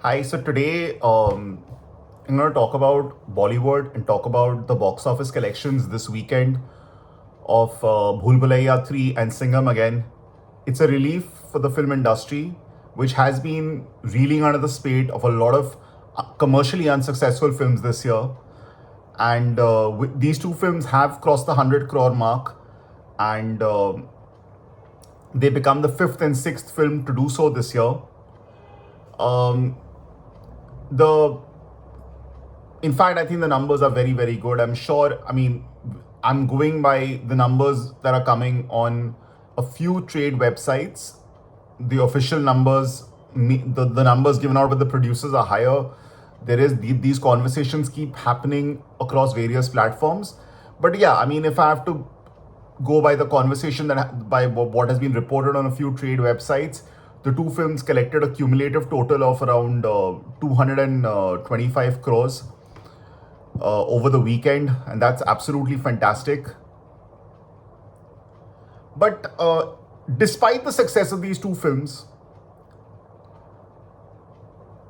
Hi, so today I'm going to talk about Bollywood and talk about the box office collections this weekend of Bhool Bhulaiya 3 and Singham again. It's a relief for the film industry, which has been reeling under the spate of a lot of commercially unsuccessful films this year. And these two films have crossed the 100 crore mark, and they become the fifth and sixth film to do so this year. Um, the In fact, I think the numbers are very, very good. I'm sure, I'm going by the numbers that are coming on a few trade websites. The official numbers, the numbers given out by the producers are higher. These conversations keep happening across various platforms. But yeah, if I have to go by the conversation by what has been reported on a few trade websites, the two films collected a cumulative total of around 225 crores over the weekend, and that's absolutely fantastic. But despite the success of these two films,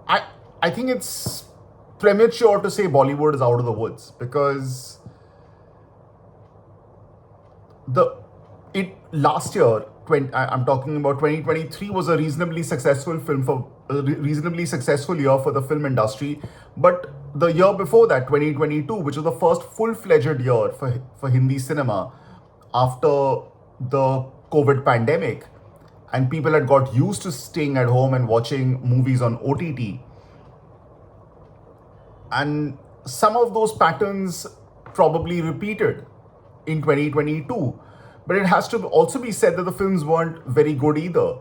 I I think it's premature to say Bollywood is out of the woods because the it last year 20, I'm talking about 2023 was a reasonably successful year for the film industry. But the year before that, 2022, which was the first full-fledged year for Hindi cinema after the COVID pandemic, and people had got used to staying at home and watching movies on OTT, and some of those patterns probably repeated in 2022. But it has to also be said that the films weren't very good either.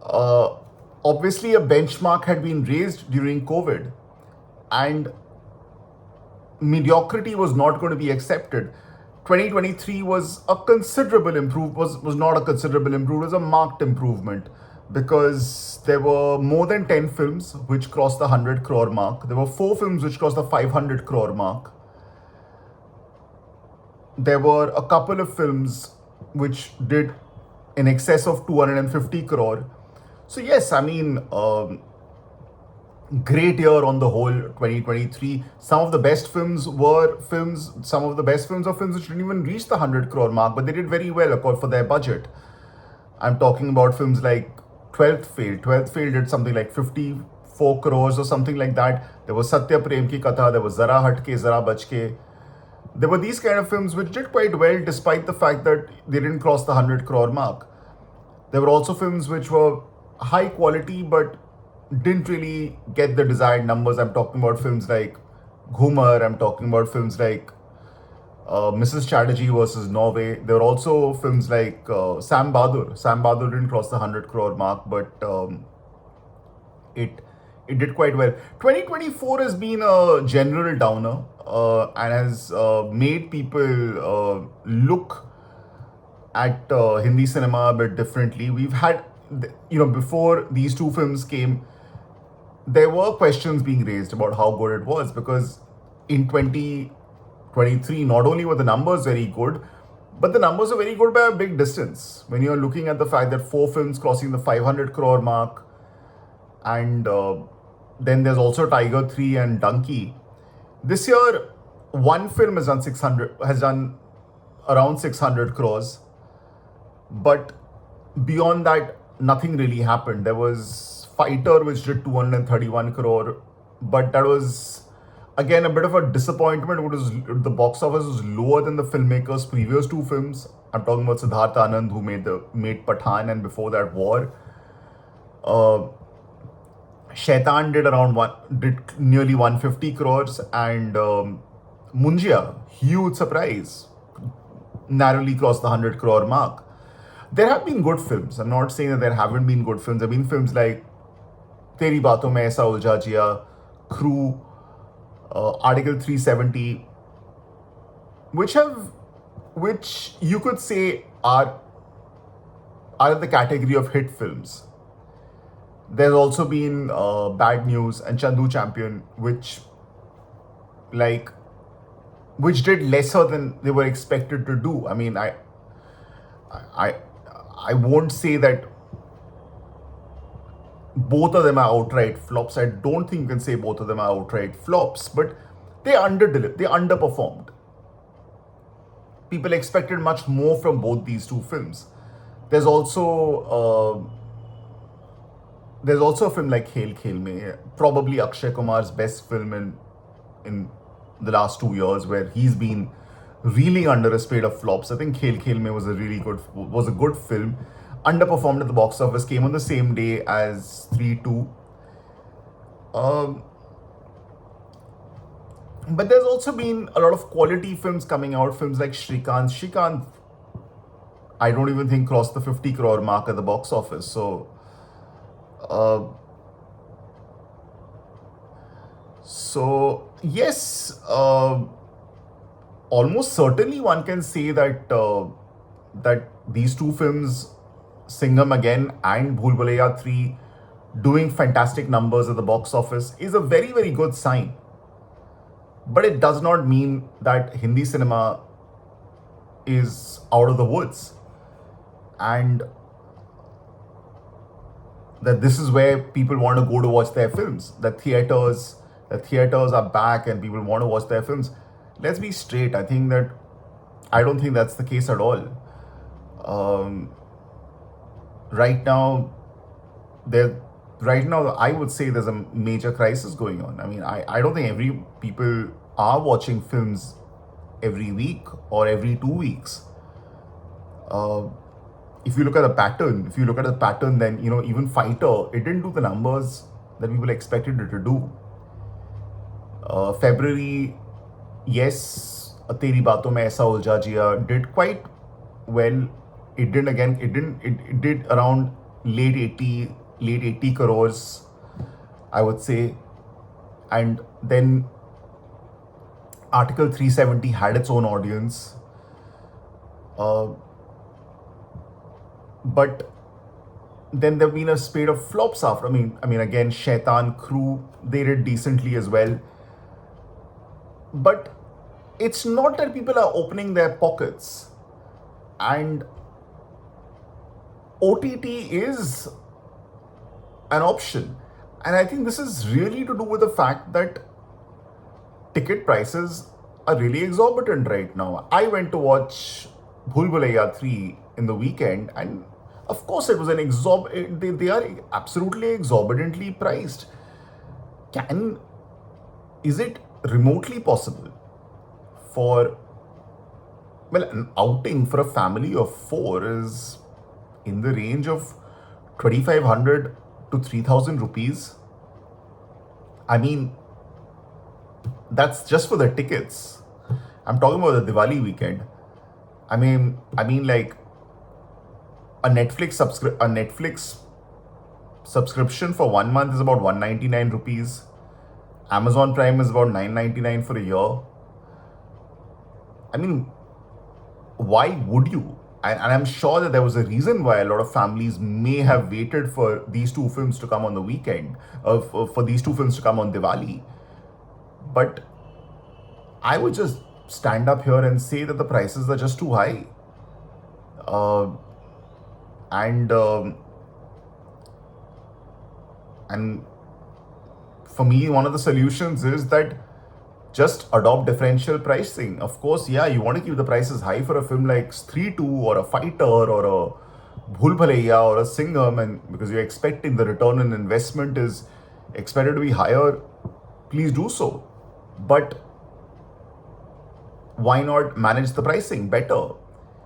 Uh, Obviously, a benchmark had been raised during COVID, and mediocrity was not going to be accepted. 2023 was a considerable improve was not a considerable improvement, it was a marked improvement because there were more than 10 films which crossed the 100 crore mark. There were 4 films which crossed the 500 crore mark. There were a couple of films which did in excess of 250 crore. So yes, great year on the whole. 2023, some of the best films were films some of the best films are films which didn't even reach the 100 crore mark, but they did very well for their budget. I'm talking about films like 12th Fail did something like 54 crores or something like that. There was Satya Prem Ki Katha, there was Zara Hatke Zara Bachke. There were these kind of films which did quite well despite the fact that they didn't cross the 100 crore mark. There were also films which were high quality but didn't really get the desired numbers. I'm talking about films like Ghumar, I'm talking about films like Mrs. Chatterjee versus Norway. There were also films like Sam Bahadur. Sam Bahadur didn't cross the 100 crore mark, but it it did quite well. 2024 has been a general downer and has made people look at Hindi cinema a bit differently. We've had, before these two films came, there were questions being raised about how good it was because in 2023, not only were the numbers very good, but the numbers are very good by a big distance. When you're looking at the fact that 4 films crossing the 500 crore mark, and then there's also Tiger 3 and Donkey. This year, one film has done around 600 crores, but beyond that, nothing really happened. There was Fighter, which did 231 crore, but that was again a bit of a disappointment because the box office was lower than the filmmaker's previous two films. I'm talking about Siddharth Anand, who made Pathan, and before that, War. Uh, Shaitan did nearly 150 crores, and Munjia, huge surprise, narrowly crossed the 100 crore mark. There have been good films. I'm not saying that there haven't been good films. There have been films like Teri Baaton Mein Aisa Ulja Jiya, Crew, Article 370, which you could say are in the category of hit films. There's also been Bad News and Chandu Champion, like which did lesser than they were expected to do. I I won't say that both of them are outright flops. I don't think you can say both of them are outright flops, but they underperformed. People expected much more from both these two films. There's also a film like Khel Khel Mein, probably Akshay Kumar's best film in the last 2 years, where he's been reeling under a spade of flops. I think Khel Khel Mein was a good film. Underperformed at the box office. Came on the same day as 3-2. Um, but there's also been a lot of quality films coming out. Films like Shrikant. Shrikant, I don't even think crossed the 50 crore mark at the box office. Uh, so yes, almost certainly one can say that these two films, Singham again and Bhool Bhulaiya 3, doing fantastic numbers at the box office is a very, very good sign. But it does not mean that Hindi cinema is out of the woods and that this is where people want to go to watch their films. The theaters are back and people want to watch their films. Let's be straight. I don't think that's the case at all. Um, right now, there right now I would say there's a major crisis going on. I mean, I don't think every people are watching films every week or every 2 weeks. Uh, if you look at the pattern, then even Fighter, it didn't do the numbers that people expected it to do. February, yes, Teri Baaton Mein Aisa Ulja Jiya did quite well. It did around late 80 crores, I would say. And then Article 370 had its own audience. Uh, but then there've been a spate of flops after. I mean, again, Shaitan Crew, they did decently as well. But it's not that people are opening their pockets, and OTT is an option. And I think this is really to do with the fact that ticket prices are really exorbitant right now. I went to watch Bhool Bhulaiya 3 in the weekend, and of course it was they are absolutely exorbitantly priced. Is it remotely possible for, well, an outing for a family of four is in the range of 2,500 to 3,000 rupees? I mean, that's just for the tickets. I'm talking about the Diwali weekend. I mean, like a Netflix subscription for 1 month is about 199 rupees. Amazon Prime is about 999 for a year. I mean, why would you? And I'm sure that there was a reason why a lot of families may have waited for these two films to come on the weekend, for these two films to come on Diwali. But I would just stand up here and say that the prices are just too high. Uh, and and for me, one of the solutions is that just adopt differential pricing. Of course, yeah, you want to keep the prices high for a film like 3-2 or a Fighter or a Bhool Bhulaiya or a Singham, and because you're expecting the return on investment is expected to be higher, please do so. But why not manage the pricing better?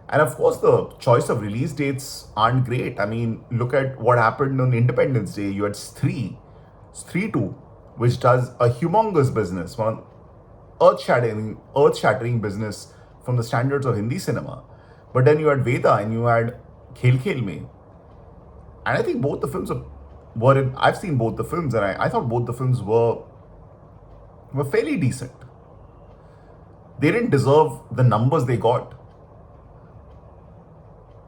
And of course, the choice of release dates aren't great. I mean, look at what happened on Independence Day. You had 3-2, which does a humongous business, one earth-shattering business from the standards of Hindi cinema. But then you had Veda and you had Khel Khel Mein. And I think both the films I've seen both the films, and I thought both the films were fairly decent. They didn't deserve the numbers they got,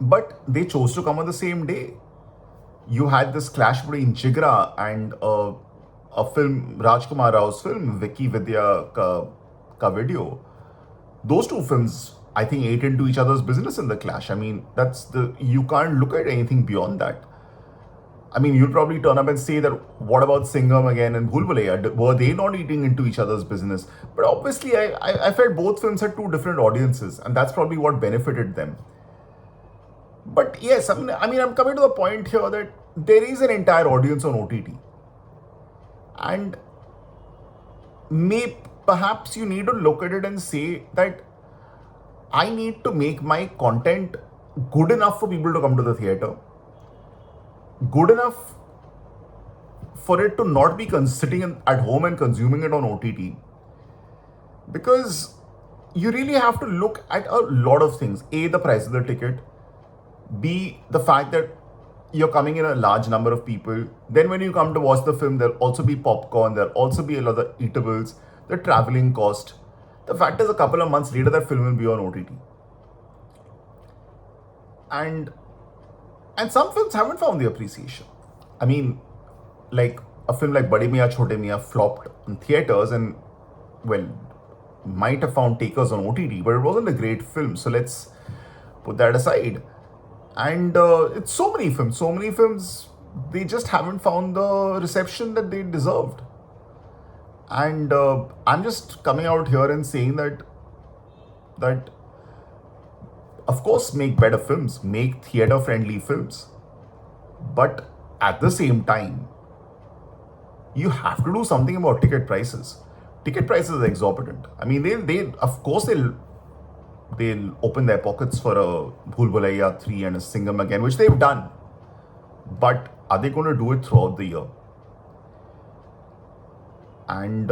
but they chose to come on the same day. You had this clash between Jigra and a film, Rajkumar Rao's film, Vicky Vidya ka video. Those two films, I think, ate into each other's business in the clash. I mean, you can't look at anything beyond that. I mean, you'll probably turn up and say that, what about Singham again and Bhool Bhulaiya? Were they not eating into each other's business? But obviously, I felt both films had two different audiences, and that's probably what benefited them. But yes, I'm coming to the point here that there is an entire audience on OTT, and may perhaps you need to look at it and say that I need to make my content good enough for people to come to the theater, good enough for it to not be sitting at home and consuming it on OTT, because you really have to look at a lot of things. A, the price of the ticket. B, the fact that you're coming in a large number of people. Then when you come to watch the film, there'll also be popcorn, there'll also be a lot of eatables, the traveling cost. The fact is, a couple of months later, that film will be on OTT. And some films haven't found the appreciation. I mean, like a film like Bade Miyan Chote Miyan flopped in theaters and, well, might have found takers on OTT, but it wasn't a great film. So let's put that aside. And it's so many films, they just haven't found the reception that they deserved. And I'm just coming out here and saying that of course, make better films, make theater friendly films, but at the same time, you have to do something about ticket prices. Ticket prices are exorbitant. I mean, they of course they'll open their pockets for a Bhool Bhulaiya 3 and a Singham again, which they've done. But are they going to do it throughout the year? And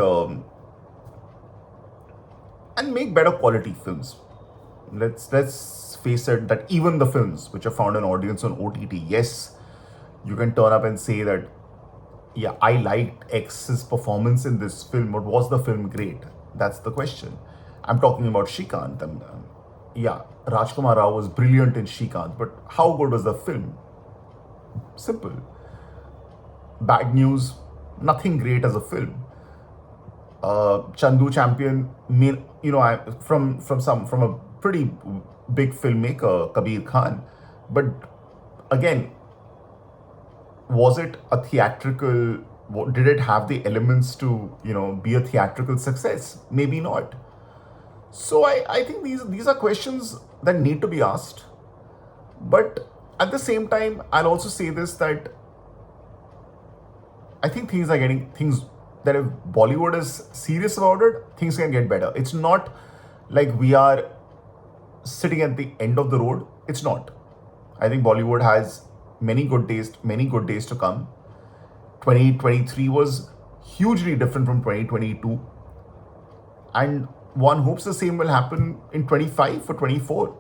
make better quality films. Let's face it that even the films which have found an audience on OTT, yes, you can turn up and say that, yeah, I liked X's performance in this film, but was the film great? That's the question. I'm talking about Shrikant. And yeah, Rajkumar Rao was brilliant in Shrikant, but how good was the film? Simple. Bad News, nothing great as a film. Chandu Champion, from a pretty big filmmaker, Kabir Khan, but again, was it a theatrical? Did it have the elements to be a theatrical success? Maybe not. So I think these are questions that need to be asked. But at the same time, I'll also say this, that I think things that if Bollywood is serious about it, things can get better. It's not like we are sitting at the end of the road. It's not. I think Bollywood has many good days to come. 2023 was hugely different from 2022. And one hopes the same will happen in 25 for 24.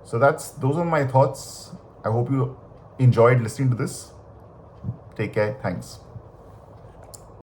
So those are my thoughts. I hope you enjoyed listening to this. Take care. Thanks.